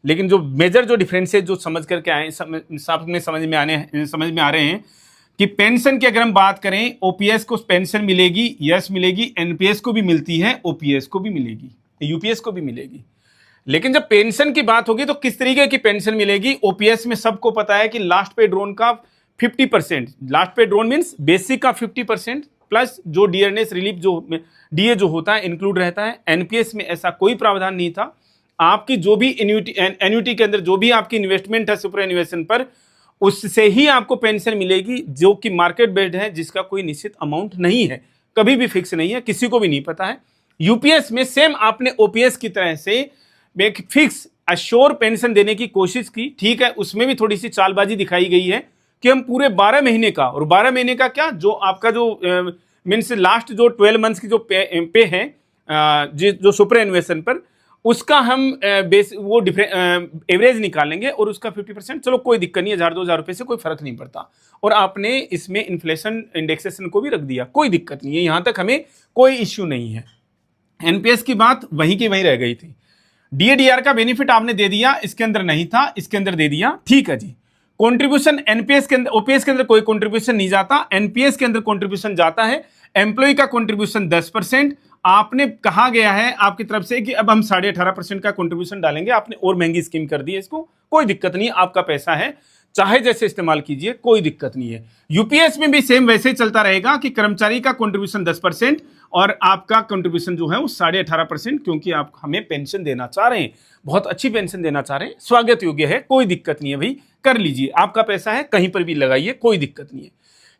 लेकिन जो मेजर जो डिफरेंसेस जो समझ करके आए, समझ में आ रहे हैं कि पेंशन की अगर हम बात करें, ओपीएस को पेंशन मिलेगी, यस मिलेगी, एनपीएस को भी मिलती है, ओपीएस को भी मिलेगी, यूपीएस को भी मिलेगी। लेकिन जब पेंशन की बात होगी तो किस तरीके की पेंशन मिलेगी? ओपीएस में सबको पता है कि लास्ट पे ड्रोन का 50%, लास्ट पे ड्रोन मींस बेसिक का 50% प्लस जो डियरनेस रिलीफ जो डीए जो होता है इंक्लूड रहता है। एनपीएस में ऐसा कोई प्रावधान नहीं था। आपकी जो भी एन्युटी के अंदर जो भी आपकी इन्वेस्टमेंट है सुपर एन्युएशन पर, उससे ही आपको पेंशन मिलेगी, जो कि मार्केट बेस्ड है, जिसका कोई निश्चित अमाउंट नहीं है, कभी भी फिक्स नहीं है, किसी को भी नहीं पता है। यूपीएस में सेम आपने ओपीएस की तरह से एक फिक्स अश्योर पेंशन देने की कोशिश की, ठीक है, उसमें भी थोड़ी सी चालबाजी दिखाई गई है कि हम पूरे 12 महीने का, और 12 महीने का क्या, जो आपका जो मीन्स लास्ट जो 12 मंथ्स की जो पे है जो सुपर एन्युएशन पर, उसका हम वो एवरेज निकालेंगे और उसका 50%, चलो कोई दिक्कत नहीं है, 1000-2000 रुपए से कोई फर्क नहीं पड़ता। और आपने इसमें इन्फ्लेशन इंडेक्सेशन को भी रख दिया, कोई दिक्कत नहीं है, यहां तक हमें कोई इश्यू नहीं है। एनपीएस की बात वहीं की वहीं रह गई थी। डीएडीआर का बेनिफिट आपने दे दिया, इसके अंदर नहीं था, इसके अंदर दे दिया, ठीक है जी। कंट्रीब्यूशन एनपीएस के अंदर, ओपीएस के अंदर कोई कंट्रीब्यूशन नहीं जाता, एनपीएस के अंदर कंट्रीब्यूशन जाता है। एम्प्लॉय का कंट्रीब्यूशन 10%, आपने कहा गया है आपकी तरफ से कि अब हम 18.5% का कंट्रीब्यूशन डालेंगे, आपने और महंगी स्कीम कर दी है इसको, कोई दिक्कत नहीं, आपका पैसा है, चाहे जैसे इस्तेमाल कीजिए, कोई दिक्कत नहीं है। यूपीएस में भी सेम वैसे ही चलता रहेगा कि कर्मचारी का कंट्रीब्यूशन 10% और आपका कंट्रीब्यूशन जो है वो 18.5%, क्योंकि आप हमें पेंशन देना चाह रहे हैं, बहुत अच्छी पेंशन देना चाह रहे हैं, स्वागत योग्य है, कोई दिक्कत नहीं है भाई, कर लीजिए, आपका पैसा है, कहीं पर भी लगाइए, कोई दिक्कत नहीं है।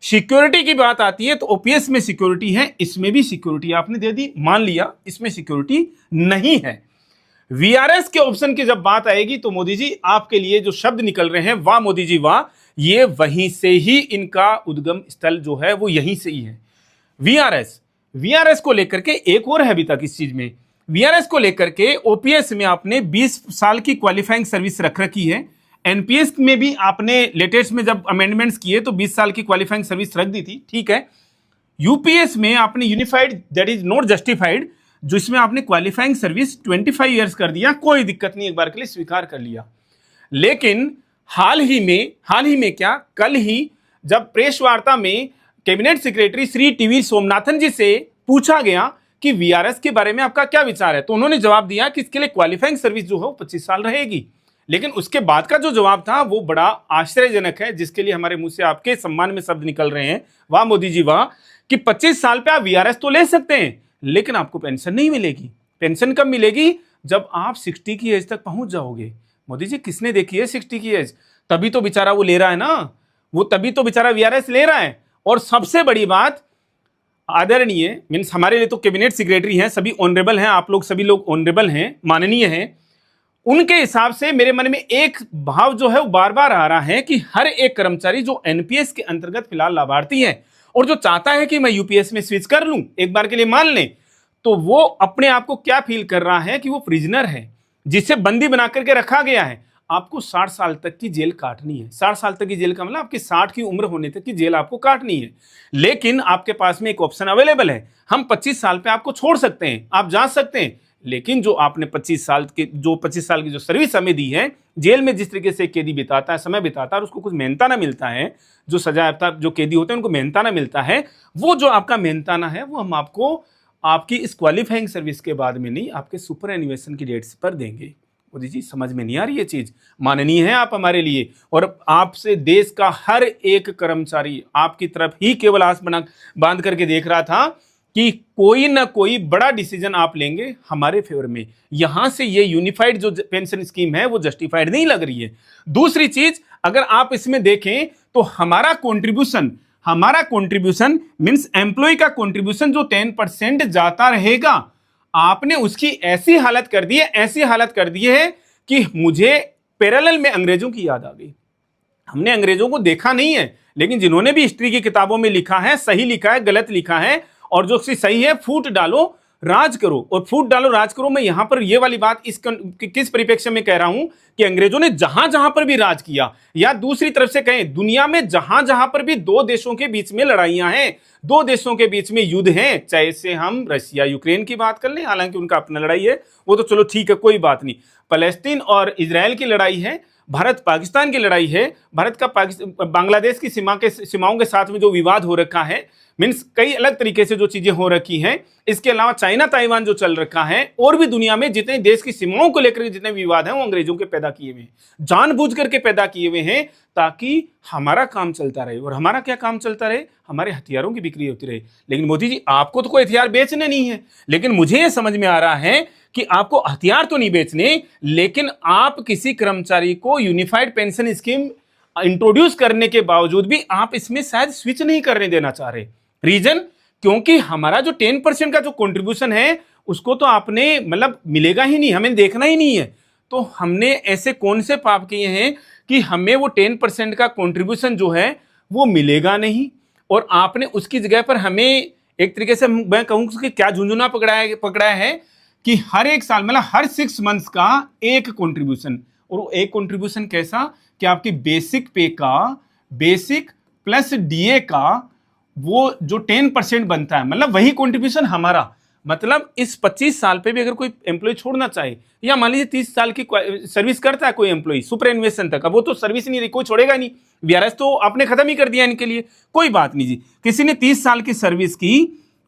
सिक्योरिटी की बात आती है तो ओपीएस में सिक्योरिटी है, इसमें भी सिक्योरिटी आपने दे दी, मान लिया इसमें सिक्योरिटी नहीं है। वीआरएस के ऑप्शन की जब बात आएगी तो मोदी जी आपके लिए जो शब्द निकल रहे हैं, वाह मोदी जी वाह, ये वहीं से ही इनका उद्गम स्थल जो है वो यहीं से ही है। वीआरएस को लेकर के एक और है अभी तक इस चीज में, वीआरएस को लेकर के ओपीएस में आपने 20 साल की क्वालिफाइंग सर्विस रख रखी है, एनपीएस में भी आपने लेटेस्ट में जब अमेंडमेंट्स किए तो 20 साल की क्वालिफाइंग सर्विस रख दी थी, ठीक है। यूपीएस में आपने unified that is not justified, जो इसमें आपने क्वालिफाइंग सर्विस 25 ईयर्स कर दिया, कोई दिक्कत नहीं, एक बार के लिए स्वीकार कर लिया। लेकिन हाल ही में क्या, कल ही जब प्रेस वार्ता में cabinet secretary Shri T V Somanathan ji से पूछा गया कि वीआरएस के बारे में आपका क्या विचार है, तो उन्होंने जवाब दिया कि इसके लिए क्वालिफाइंग सर्विस जो है वो 25 साल रहेगी। लेकिन उसके बाद का जो जवाब था वो बड़ा आश्चर्यजनक है, जिसके लिए हमारे मुंह से आपके सम्मान में शब्द निकल रहे हैं, वाह मोदी जी वाह, कि 25 साल पे आप वीआरएस तो ले सकते हैं लेकिन आपको पेंशन नहीं मिलेगी। पेंशन कब मिलेगी? जब आप 60 की एज तक पहुंच जाओगे। मोदी जी किसने देखी है 60 की एज? तभी तो बेचारा वो ले रहा है ना, वो तभी तो बेचारा वीआरएस ले रहा है। और सबसे बड़ी बात, आदरणीय मीन्स हमारे लिए तो कैबिनेट सेक्रेटरी हैं, सभी ऑनरेबल हैं, आप लोग सभी लोग ऑनरेबल हैं, माननीय हैं, उनके हिसाब से मेरे मन में एक भाव जो है वो बार बार आ रहा है कि हर एक कर्मचारी जो एनपीएस के अंतर्गत फिलहाल लाभार्थी है और जो चाहता है कि मैं यूपीएस में स्विच कर लूं, एक बार के लिए मान लें, तो वो अपने आप को क्या फील कर रहा है कि वो प्रिजनर है, जिसे बंदी बना करके रखा गया है। आपको 60 साल तक की जेल काटनी है। 60 साल तक की जेल का मतलब आपकी 60 की उम्र होने तक की जेल आपको काटनी है। लेकिन आपके पास में एक ऑप्शन अवेलेबल है, हम 25 साल पे आपको छोड़ सकते हैं, आप जा सकते हैं। लेकिन जो आपने 25 साल की जो सर्विस हमें दी है, जेल में जिस तरीके से कैदी बिताता है, समय बिताता है, और उसको कुछ मेहनताना मिलता है, जो सजायाफ्ता जो कैदी होते हैं उनको मेहनताना मिलता है, वो जो आपका मेहनताना है वो हम आपको आपकी इस क्वालिफाइंग सर्विस के बाद में नहीं, आपके सुपर एन्युएशन की डेट्स पर देंगे। मोदी जी समझ में नहीं आ रही ये चीज? माननीय है आप हमारे लिए, और आपसे देश का हर एक कर्मचारी आपकी तरफ ही केवल आस बांध करके देख रहा था कि कोई ना कोई बड़ा डिसीजन आप लेंगे हमारे फेवर में। यहां से ये यूनिफाइड जो पेंशन स्कीम है वो जस्टिफाइड नहीं लग रही है। दूसरी चीज, अगर आप इसमें देखें तो हमारा कंट्रीब्यूशन मींस एम्प्लॉय का कंट्रीब्यूशन जो 10% जाता रहेगा, आपने उसकी ऐसी हालत कर दी है कि मुझे पैरेलल में अंग्रेजों की याद आ गई। हमने अंग्रेजों को देखा नहीं है, लेकिन जिन्होंने भी हिस्ट्री की किताबों में लिखा है, सही लिखा है, गलत लिखा है, और जो सही है फूट डालो, राज करो और फूट डालो, राज करो। मैं यहां पर ये वाली बात किस परिप्रेक्ष्य में कह रहा हूं कि अंग्रेजों ने जहां जहां पर भी राज किया, या दूसरी तरफ से कहें दुनिया में जहां जहां पर भी दो देशों के बीच में लड़ाइयां हैं, दो देशों के बीच में युद्ध हैं, चाहे से हम रशिया यूक्रेन की बात कर लें, हालांकि उनका अपना लड़ाई है, वो तो चलो ठीक है, कोई बात नहीं। फलस्तीन और इजराइल की लड़ाई है, भारत पाकिस्तान की लड़ाई है, भारत का बांग्लादेश की सीमाओं के साथ में जो विवाद हो रखा है, मीन्स कई अलग तरीके से जो चीजें हो रखी हैं। इसके अलावा चाइना ताइवान जो चल रखा है, और भी दुनिया में जितने देश की सीमाओं को लेकर जितने विवाद हैं, वो अंग्रेजों के पैदा किए हुए हैं, जानबूझ करके पैदा किए हुए हैं, ताकि हमारा काम चलता रहे। और हमारा क्या काम चलता रहे? हमारे हथियारों की बिक्री होती रहे। लेकिन मोदी जी, आपको तो कोई हथियार बेचने नहीं है, लेकिन मुझे यह समझ में आ रहा है कि आपको हथियार तो नहीं बेचने, लेकिन आप किसी कर्मचारी को यूनिफाइड पेंशन स्कीम इंट्रोड्यूस करने के बावजूद भी आप इसमें शायद स्विच नहीं करने देना चाह रहे। रीजन, क्योंकि हमारा जो 10% का जो कंट्रीब्यूशन है, उसको तो आपने मतलब मिलेगा ही नहीं, हमें देखना ही नहीं है। तो हमने ऐसे कौन से पाप किए हैं कि हमें वो 10% का कंट्रीब्यूशन जो है वो मिलेगा नहीं, और आपने उसकी जगह पर हमें एक तरीके से मैं कहूँ कि क्या झुंझुना पकड़ाया है कि हर एक साल मतलब हर 6 मंथ्स का एक कंट्रीब्यूशन। और वो एक कंट्रीब्यूशन कैसा कि आपकी बेसिक पे का, बेसिक प्लस डीए का वो जो 10% बनता है, मतलब वही कंट्रीब्यूशन हमारा। मतलब इस 25 साल पे भी अगर कोई एम्प्लॉय छोड़ना चाहे, या मान लीजिए 30 साल की सर्विस करता है कोई एम्प्लॉय सुपर एन्वेशन तक, अब वो तो सर्विस नहीं रही, कोई छोड़ेगा नहीं, वीआरएस तो आपने खत्म ही कर दिया इनके लिए, कोई बात नहीं जी। किसी ने 30 साल की सर्विस की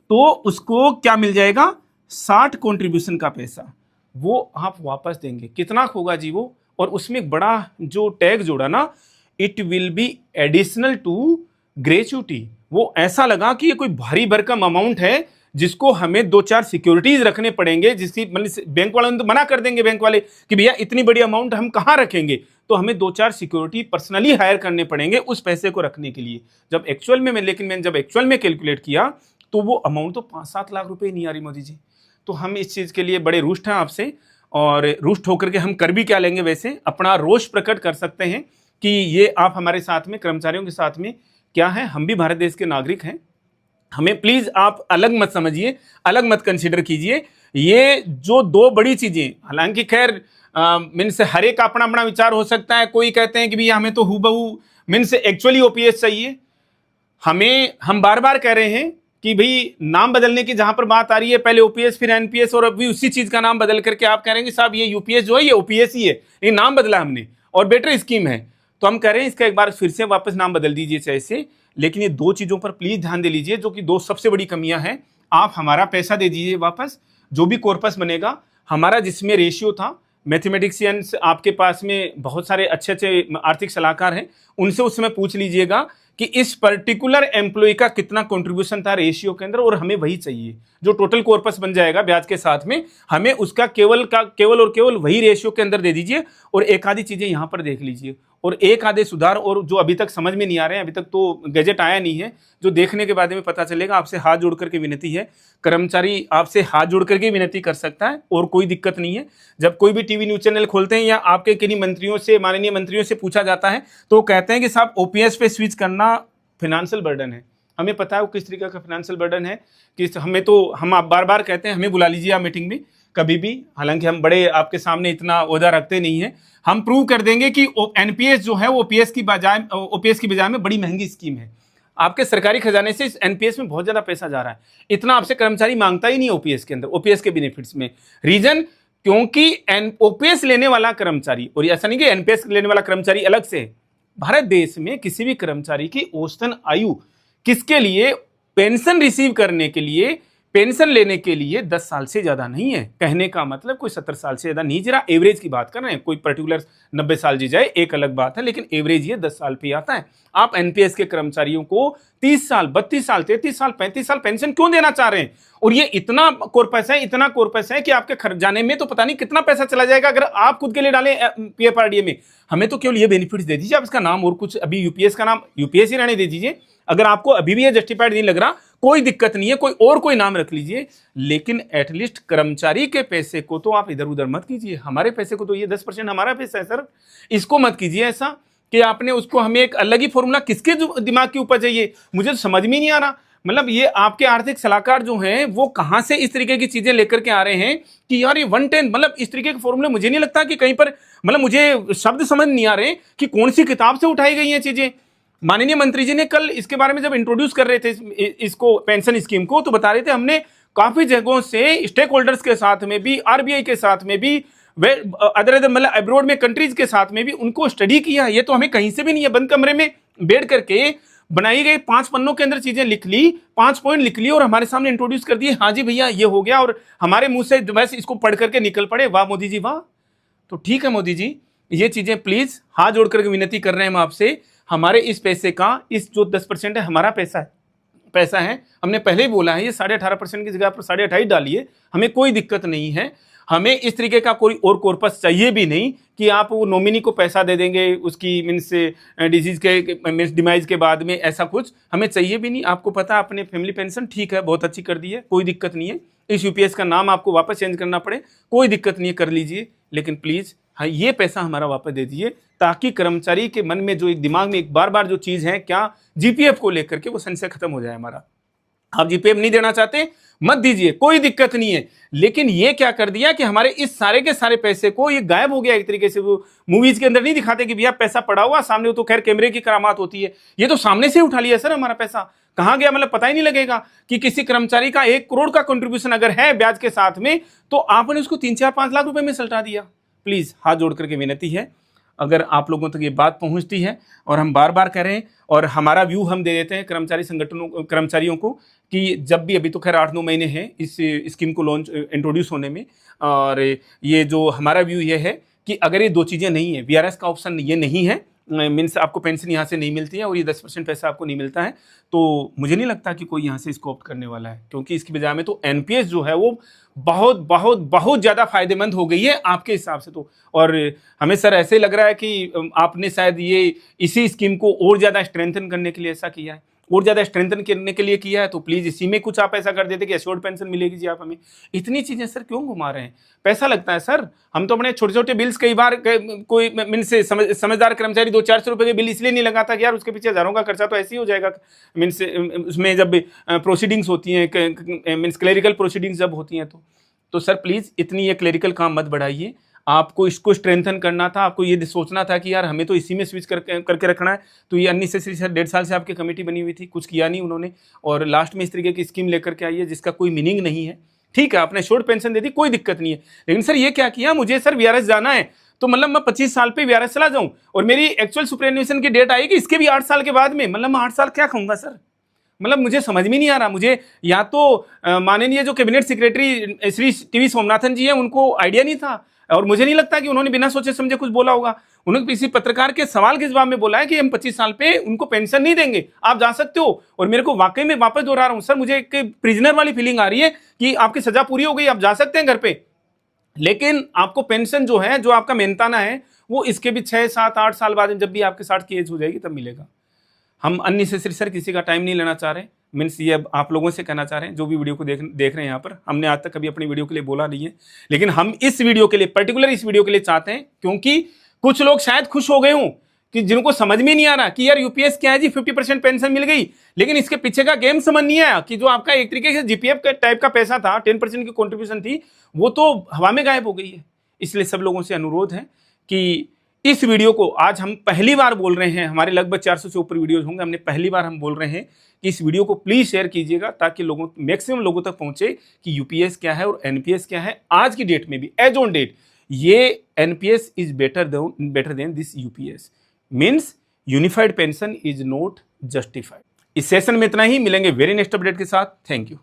तो उसको क्या मिल जाएगा? 60 कंट्रीब्यूशन का पैसा वो आप वापस देंगे। कितना होगा जी वो? और उसमें एक बड़ा जो टैग जोड़ा ना, it will be additional to gratuity. वो ऐसा लगा कि ये कोई भारी भरकम अमाउंट है जिसको हमें 2-4 सिक्योरिटीज रखने पड़ेंगे, जिसकी मतलब बैंक वाले तो मना कर देंगे, बैंक वाले कि भैया इतनी बड़ी अमाउंट हम कहाँ रखेंगे, तो हमें 2-4 सिक्योरिटी पर्सनली हायर करने पड़ेंगे उस पैसे को रखने के लिए। जब एक्चुअल में मैंने जब एक्चुअल में कैलकुलेट किया तो वो अमाउंट तो 5-7 लाख रुपए नहीं आ रही मोदी जी। तो हम इस चीज के लिए बड़े रुष्ट हैं आपसे, और रुष्ट होकर के हम कर भी क्या लेंगे? वैसे अपना रोष प्रकट कर सकते हैं कि ये आप हमारे साथ में, कर्मचारियों के साथ में क्या है, हम भी भारत देश के नागरिक हैं। हमें प्लीज आप अलग मत समझिए, अलग मत कंसीडर कीजिए। ये जो दो बड़ी चीजें, हालांकि खैर मीन्स हर एक का अपना अपना विचार हो सकता है। कोई कहते हैं कि भैया हमें तो हूबहू मीन्स एक्चुअली ओपीएस चाहिए। हम बार बार कह रहे हैं कि भाई नाम बदलने की जहां पर बात आ रही है, पहले ओपीएस फिर एनपीएस, और अभी उसी चीज का नाम बदल करके आप कह रहे हैं कि साहब ये यूपीएस जो है ये ओपीएस ही है, ये नाम बदला हमने और बेटर स्कीम है। तो हम कह रहे हैं इसका एक बार फिर से वापस नाम बदल दीजिए चाहे से, लेकिन ये दो चीजों पर प्लीज ध्यान दे लीजिए, जो कि दो सबसे बड़ी कमियां हैं। आप हमारा पैसा दे दीजिए वापस, जो भी कॉर्पस बनेगा हमारा, जिसमें रेशियो था। मैथमेटिशियंस आपके पास में बहुत सारे अच्छे अच्छे आर्थिक सलाहकार हैं, उनसे उस समय पूछ लीजिएगा कि इस पर्टिकुलर एम्प्लॉय का कितना कंट्रीब्यूशन था रेशियो के अंदर, और हमें वही चाहिए जो टोटल कॉर्पस बन जाएगा ब्याज के साथ में, हमें उसका केवल और केवल वही रेशियो के अंदर दे दीजिए। और एक आधी चीजें यहां पर देख लीजिए, और एक आधे सुधार और जो अभी तक समझ में नहीं आ रहे हैं, अभी तक तो गैजेट आया नहीं है, जो देखने के बाद में पता चलेगा। आपसे हाथ जोड़ करके विनती है, कर्मचारी आपसे हाथ जोड़ करके विनती कर सकता है, और कोई दिक्कत नहीं है। जब कोई भी टीवी न्यूज चैनल खोलते हैं या आपके किन्हीं मंत्रियों से, माननीय मंत्रियों से पूछा जाता है, तो कहते हैं कि साहब ओपीएस पे स्विच करना फाइनेंशियल बर्डन है। हमें पता है वो किस तरीके का फाइनेंशियल बर्डन है, कि हमें तो हम आप बार बार कहते हैं हमें बुला लीजिए आप मीटिंग में कभी भी, हालांकि हम बड़े आपके सामने इतना ओहदा रखते नहीं है। हम प्रूव कर देंगे कि एनपीएस जो है वो ओपीएस की बजाय में बड़ी महंगी स्कीम है। आपके सरकारी खजाने से एनपीएस में बहुत ज्यादा पैसा जा रहा है, इतना आपसे कर्मचारी मांगता ही नहीं ओपीएस के अंदर, ओपीएस के बेनिफिट्स में। रीजन, क्योंकि ओपीएस लेने वाला कर्मचारी, और ऐसा नहीं कि एनपीएस लेने वाला कर्मचारी अलग से, भारत देश में किसी भी कर्मचारी की औसतन आयु किसके लिए, पेंशन रिसीव करने के लिए, पेंशन लेने के लिए 10 साल से ज्यादा नहीं है। कहने का मतलब कोई 70 साल से ज्यादा नहीं, जरा एवरेज की बात कर रहे हैं। कोई पर्टिकुलर 90 साल जी जाए एक अलग बात है, लेकिन एवरेज ये 10 साल पे आता है। आप एनपीएस के कर्मचारियों को 30 साल, 32 साल, 33 साल, 35 साल पेंशन क्यों देना चाह रहे हैं? और ये इतना कॉर्पस है कि आपके खर्चाने में तो पता नहीं कितना पैसा चला जाएगा अगर आप खुद के लिए डालें पीएफआरडीए में। हमें तो केवल ये बेनिफिट्स दे दीजिए, आप इसका नाम और कुछ, अभी यूपीएस का नाम यूपीएस ही रहने दे दीजिए। अगर आपको अभी भी ये जस्टिफाइड नहीं लग रहा, कोई दिक्कत नहीं है, कोई नाम रख लीजिए, लेकिन एटलीस्ट कर्मचारी के पैसे को तो आप इधर उधर मत कीजिए। हमारे पैसे को तो, ये 10% हमारा पैसा है सर, इसको मत कीजिए ऐसा कि आपने उसको, हमें एक अलग ही फॉर्मूला, किसके दिमाग की उपज है ये, मुझे तो समझ में नहीं आ रहा। मतलब ये आपके आर्थिक सलाहकार जो हैं वो कहां से इस तरीके की चीजें लेकर के आ रहे हैं कि यार ये 110, मतलब इस तरीके के फॉर्मूले मुझे नहीं लगता कि कहीं पर, मतलब मुझे शब्द समझ नहीं आ रहे कि कौन सी किताब से उठाई गई हैं चीजें। माननीय मंत्री जी ने कल इसके बारे में जब इंट्रोड्यूस कर रहे थे इसको, पेंशन स्कीम को, तो बता रहे थे हमने काफी जगहों से स्टेक होल्डर्स के साथ में भी, आरबीआई के साथ में भी, अदर मतलब अब्रॉड में कंट्रीज के साथ में भी उनको स्टडी किया। ये तो हमें कहीं से भी नहीं है, बंद कमरे में बैठ करके बनाई गई 5 पन्नों के अंदर चीजें लिख ली, 5 पॉइंट लिख ली और हमारे सामने इंट्रोड्यूस कर दिए, हाँ जी भैया ये हो गया, और हमारे मुंह से वैसे इसको पढ़ करके निकल पड़े, वाह मोदी जी वाह। तो ठीक है मोदी जी, ये चीजें प्लीज हाथ जोड़ करके विनती कर रहे हैं हम आपसे, हमारे इस पैसे का, इस जो 10% है हमारा पैसा है, हमने पहले ही बोला है ये 18.5% की जगह पर 28.5 डालिए, हमें कोई दिक्कत नहीं है। हमें इस तरीके का कोई और कॉर्पस चाहिए भी नहीं कि आप वो नॉमिनी को पैसा दे देंगे उसकी मीन्स डिजीज के मीन्स डिमाइज के बाद में, ऐसा कुछ हमें चाहिए भी नहीं। आपको पता है अपने फैमिली पेंशन ठीक है, बहुत अच्छी कर दी है, कोई दिक्कत नहीं है। इस यूपीएस का नाम आपको वापस चेंज करना पड़े, कोई दिक्कत नहीं है, कर लीजिए, लेकिन प्लीज हाँ ये पैसा हमारा वापस दे दीजिए, ताकि कर्मचारी के मन में जो एक दिमाग में एक बार बार जो चीज है क्या जीपीएफ को लेकर के, वो संशय खत्म हो जाए हमारा। आप जीपीएफ नहीं देना चाहते मत दीजिए, कोई दिक्कत नहीं है, लेकिन ये क्या कर दिया कि हमारे इस सारे के सारे पैसे को ये गायब हो गया एक तरीके से। वो मूवीज के अंदर नहीं दिखाते कि भैया पैसा पड़ा हुआ सामने, वो तो खैर कैमरे की करामात होती है, ये तो सामने से उठा लिया सर हमारा पैसा, कहां गया मतलब पता ही नहीं लगेगा कि किसी कर्मचारी का 1 करोड़ का कंट्रीब्यूशन अगर है ब्याज के साथ में, तो आपने उसको 3-4-5 लाख रुपए में सल्टा दिया। प्लीज हाथ जोड़ करके विनती है, अगर आप लोगों तक ये बात पहुंचती है, और हम बार बार कह रहे हैं और हमारा व्यू हम दे देते हैं कर्मचारी संगठनों, कर्मचारियों को, कि जब भी, अभी तो खैर 8-9 महीने हैं इस स्कीम को लॉन्च इंट्रोड्यूस होने में, और ये जो हमारा व्यू ये है कि अगर ये 2 चीज़ें नहीं है, वीआरएस का ऑप्शन ये नहीं है, मीन्स आपको पेंशन यहाँ से नहीं मिलती है और ये 10% पैसा आपको नहीं मिलता है, तो मुझे नहीं लगता कि कोई यहाँ से इसको ऑप्ट करने वाला है, क्योंकि इसकी बजाय में तो एनपीएस जो है वो बहुत बहुत बहुत ज़्यादा फायदेमंद हो गई है आपके हिसाब से तो। और हमें सर ऐसे लग रहा है कि आपने शायद ये इसी स्कीम को और ज़्यादा स्ट्रेंथन करने के लिए ऐसा किया है, और ज़्यादा स्ट्रेंथन करने के लिए किया है, तो प्लीज़ इसी में कुछ आप ऐसा कर देते कि एश्योर्ड पेंशन मिलेगी जी आप हमें। इतनी चीज़ें सर क्यों घुमा रहे हैं, पैसा लगता है सर, हम तो अपने छोटे छोटे बिल्स कई बार कोई मीन्स समझदार कर्मचारी 200-400 रुपये के बिल इसलिए नहीं लगाता कि यार उसके पीछे हज़ारों का खर्चा तो ऐसे ही हो जाएगा, मीन्स उसमें जब प्रोसीडिंग्स होती हैं, मीन्स क्लेरिकल प्रोसीडिंग्स जब होती हैं, तो सर प्लीज़ इतनी ये क्लेरिकल काम मत बढ़ाइए। आपको इसको स्ट्रेंथन करना था, आपको ये सोचना था कि यार हमें तो इसी में स्विच करके रखना है, तो ये अननेसेसरी सर 1.5 साल से आपकी कमेटी बनी हुई थी, कुछ किया नहीं उन्होंने, और लास्ट में इस तरीके की स्कीम लेकर के आई है जिसका कोई मीनिंग नहीं है। ठीक है आपने शॉर्ट पेंशन दे दी, कोई दिक्कत नहीं है, लेकिन सर ये क्या किया, मुझे सर वीआरएस जाना है तो मतलब मैं 25 साल पे वीआरएस चला जाऊं और मेरी एक्चुअल सुपरएन्युएशन की डेट आएगी इसके भी 8 साल के बाद में, मतलब मैं 8 साल क्या खाऊंगा सर, मतलब मुझे समझ में नहीं आ रहा। मुझे या तो माननीय जो cabinet secretary Shri T V Somanathan ji हैं उनको आइडिया नहीं था, और मुझे नहीं लगता कि उन्होंने बिना सोचे समझे कुछ बोला होगा, उन्होंने किसी पत्रकार के सवाल के जवाब में बोला है कि हम 25 साल पे उनको पेंशन नहीं देंगे, आप जा सकते हो। और मेरे को वाकई में वापस दोहरा रहा हूं सर, मुझे एक प्रिजनर वाली फीलिंग आ रही है कि आपकी सजा पूरी हो गई, आप जा सकते हैं घर पे, लेकिन आपको पेंशन जो है, जो आपका मेहनताना है, वो इसके भी 6-7-8 साल बाद जब भी आपके 60 की एज हो जाएगी तब मिलेगा। हम अननेसेसरी सर किसी का टाइम नहीं लेना चाह रहे, मीन्स ये अब आप लोगों से कहना चाह रहे हैं जो भी वीडियो को देख रहे हैं यहाँ पर, हमने आज तक कभी अपनी वीडियो के लिए बोला नहीं है, लेकिन हम इस वीडियो के लिए, पर्टिकुलर इस वीडियो के लिए चाहते हैं, क्योंकि कुछ लोग शायद खुश हो गए हों कि जिनको समझ में नहीं आ रहा कि यार यूपीएस क्या है जी, 50% पेंशन मिल गई, लेकिन इसके पीछे का गेम समझ नहीं आया कि जो आपका एक तरीके से जीपीएफ का टाइप का पैसा था, 10% की कॉन्ट्रीब्यूशन थी, वो तो हवा में गायब हो गई है। इसलिए सब लोगों से अनुरोध है कि इस वीडियो को आज हम पहली बार बोल रहे हैं, हमारे लगभग 400 से ऊपर वीडियोस होंगे, हमने पहली बार हम बोल रहे हैं कि इस वीडियो को प्लीज शेयर कीजिएगा ताकि लोगों, मैक्सिमम लोगों तक पहुंचे कि यूपीएस क्या है और एनपीएस क्या है। आज की डेट में भी, एज ऑन डेट, ये NPS is better than this UPS, means unified pension is not justified. इस सेशन में इतना ही, मिलेंगे वेरी नेक्स्ट अपडेट के साथ। Thank you.